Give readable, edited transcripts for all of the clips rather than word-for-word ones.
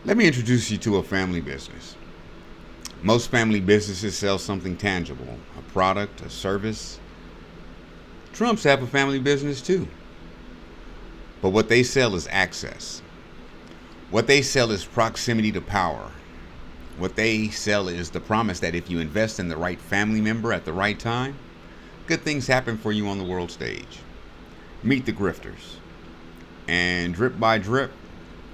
Let me introduce you to a family business. Most family businesses sell something tangible, a product, a service. Trumps have a family business too. But what they sell is access. What they sell is proximity to power. What they sell is the promise that if you invest in the right family member at the right time, good things happen for you on the world stage. Meet the grifters. And drip by drip,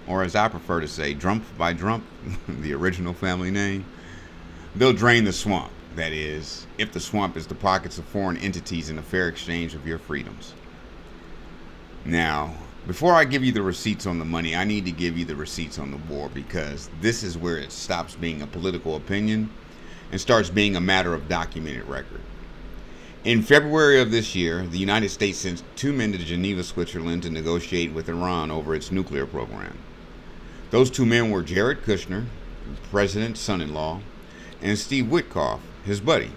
or as I prefer to say, drump by drump, the original family name, they'll drain the swamp. That is, if the swamp is the pockets of foreign entities in a fair exchange of your freedoms. Now, before I give you the receipts on the money, I need to give you the receipts on the war, because this is where it stops being a political opinion and starts being a matter of documented record. In February of this year, the United States sent 2 men to Geneva, Switzerland to negotiate with Iran over its nuclear program. Those 2 men were Jared Kushner, the president's son-in-law, and Steve Witkoff, his buddy,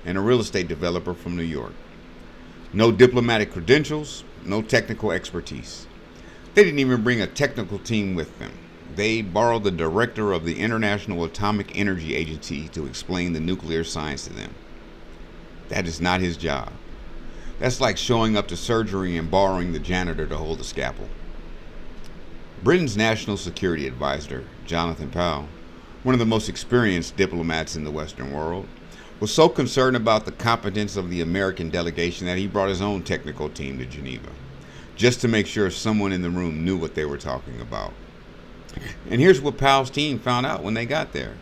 and a real estate developer from New York. No diplomatic credentials, no technical expertise. They didn't even bring a technical team with them. They borrowed the director of the International Atomic Energy Agency to explain the nuclear science to them. That is not his job. That's like showing up to surgery and borrowing the janitor to hold the scalpel. Britain's National Security Advisor, Jonathan Powell, one of the most experienced diplomats in the Western world, was so concerned about the competence of the American delegation that he brought his own technical team to Geneva, just to make sure someone in the room knew what they were talking about. And here's what Powell's team found out when they got there.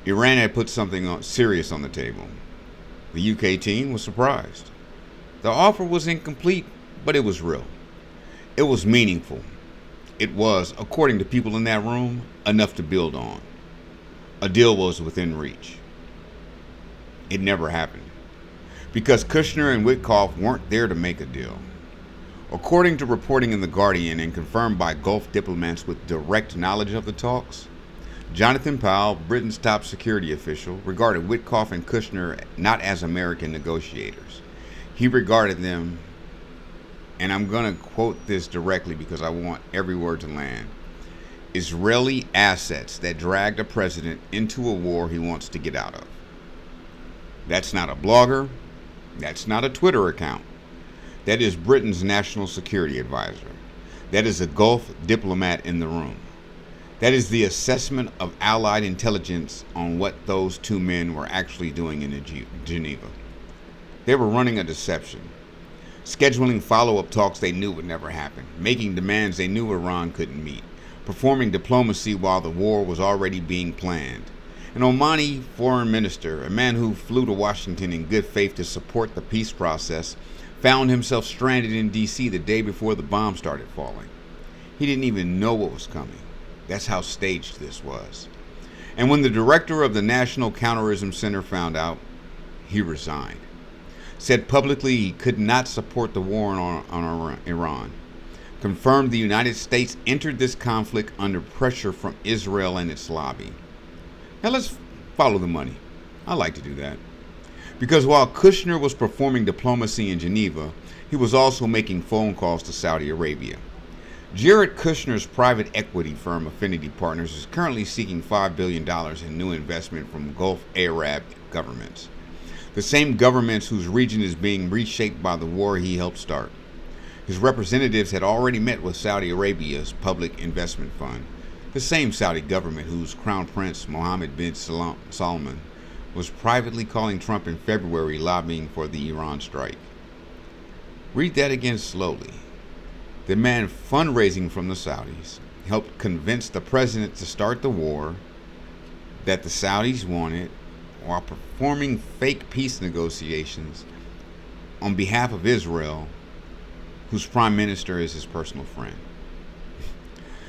Iran had put something serious on the table. The UK team was surprised. The offer was incomplete, but it was real. It was meaningful. It was, according to people in that room, enough to build on. A deal was within reach. It never happened, because Kushner and Witkoff weren't there to make a deal. According to reporting in The Guardian and confirmed by Gulf diplomats with direct knowledge of the talks, Jonathan Powell, Britain's top security official, regarded Witkoff and Kushner not as American negotiators. He regarded them, and I'm going to quote this directly because I want every word to land, Israeli assets that dragged a president into a war he wants to get out of. That's not a blogger. That's not a Twitter account. That is Britain's national security advisor. That is a Gulf diplomat in the room. That is the assessment of Allied intelligence on what those 2 men were actually doing in Geneva. They were running a deception, scheduling follow-up talks they knew would never happen, making demands they knew Iran couldn't meet, performing diplomacy while the war was already being planned. An Omani foreign minister, a man who flew to Washington in good faith to support the peace process, found himself stranded in D.C. the day before the bomb started falling. He didn't even know what was coming. That's how staged this was. And when the director of the National Counterterrorism Center found out, he resigned. Said publicly he could not support the war on Iran. Confirmed the United States entered this conflict under pressure from Israel and its lobby. Now let's follow the money. I like to do that. Because while Kushner was performing diplomacy in Geneva, he was also making phone calls to Saudi Arabia. Jared Kushner's private equity firm Affinity Partners is currently seeking $5 billion in new investment from Gulf Arab governments, the same governments whose region is being reshaped by the war he helped start. His representatives had already met with Saudi Arabia's Public Investment Fund, the same Saudi government whose Crown Prince Mohammed bin Salman was privately calling Trump in February lobbying for the Iran strike. Read that again slowly. The man fundraising from the Saudis helped convince the president to start the war that the Saudis wanted, while performing fake peace negotiations on behalf of Israel, whose prime minister is his personal friend.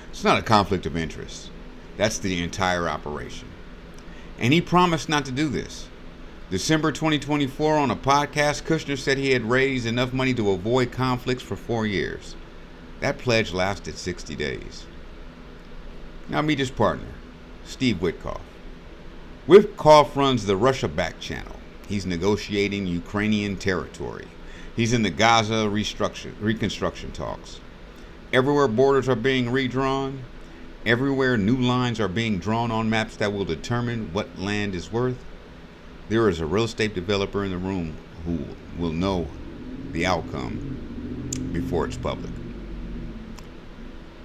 It's not a conflict of interest. That's the entire operation. And he promised not to do this. December 2024, on a podcast, Kushner said he had raised enough money to avoid conflicts for 4 years. That pledge lasted 60 days. Now meet his partner, Steve Witkoff. Witkoff runs the Russia Back channel. He's negotiating Ukrainian territory. He's in the Gaza reconstruction talks. Everywhere borders are being redrawn, Everywhere new lines are being drawn on maps that will determine what land is worth, there is a real estate developer in the room who will know the outcome before it's public.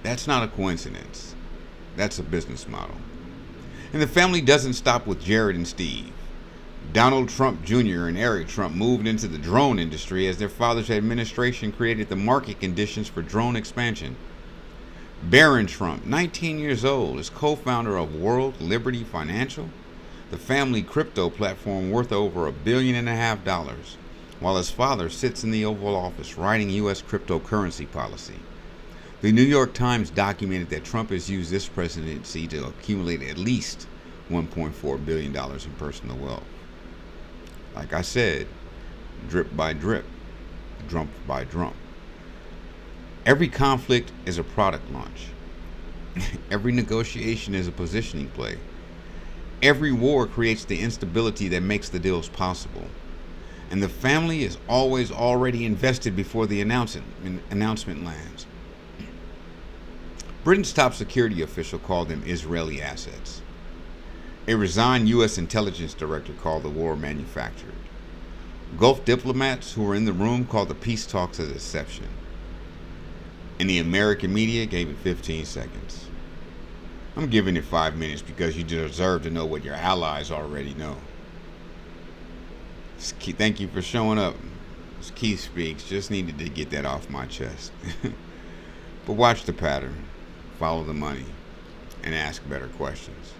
That's not a coincidence. That's a business model. And the family doesn't stop with Jared and Steve. Donald Trump Jr. and Eric Trump moved into the drone industry as their father's administration created the market conditions for drone expansion. Barron Trump, 19 years old, is co-founder of World Liberty Financial, the family crypto platform worth over $1.5 billion, while his father sits in the Oval Office writing U.S. cryptocurrency policy. The New York Times documented that Trump has used this presidency to accumulate at least $1.4 billion in personal wealth. Like I said, drip by drip, drum by drum. Every conflict is a product launch. Every negotiation is a positioning play. Every war creates the instability that makes the deals possible. And the family is always already invested before the announcement lands. Britain's top security official called them Israeli assets. A resigned U.S. intelligence director called the war manufactured. Gulf diplomats who were in the room called the peace talks a deception. And the American media gave it 15 seconds. I'm giving it 5 minutes because you deserve to know what your allies already know. Thank you for showing up. As Keith speaks, just needed to get that off my chest. But watch the pattern, follow the money, and ask better questions.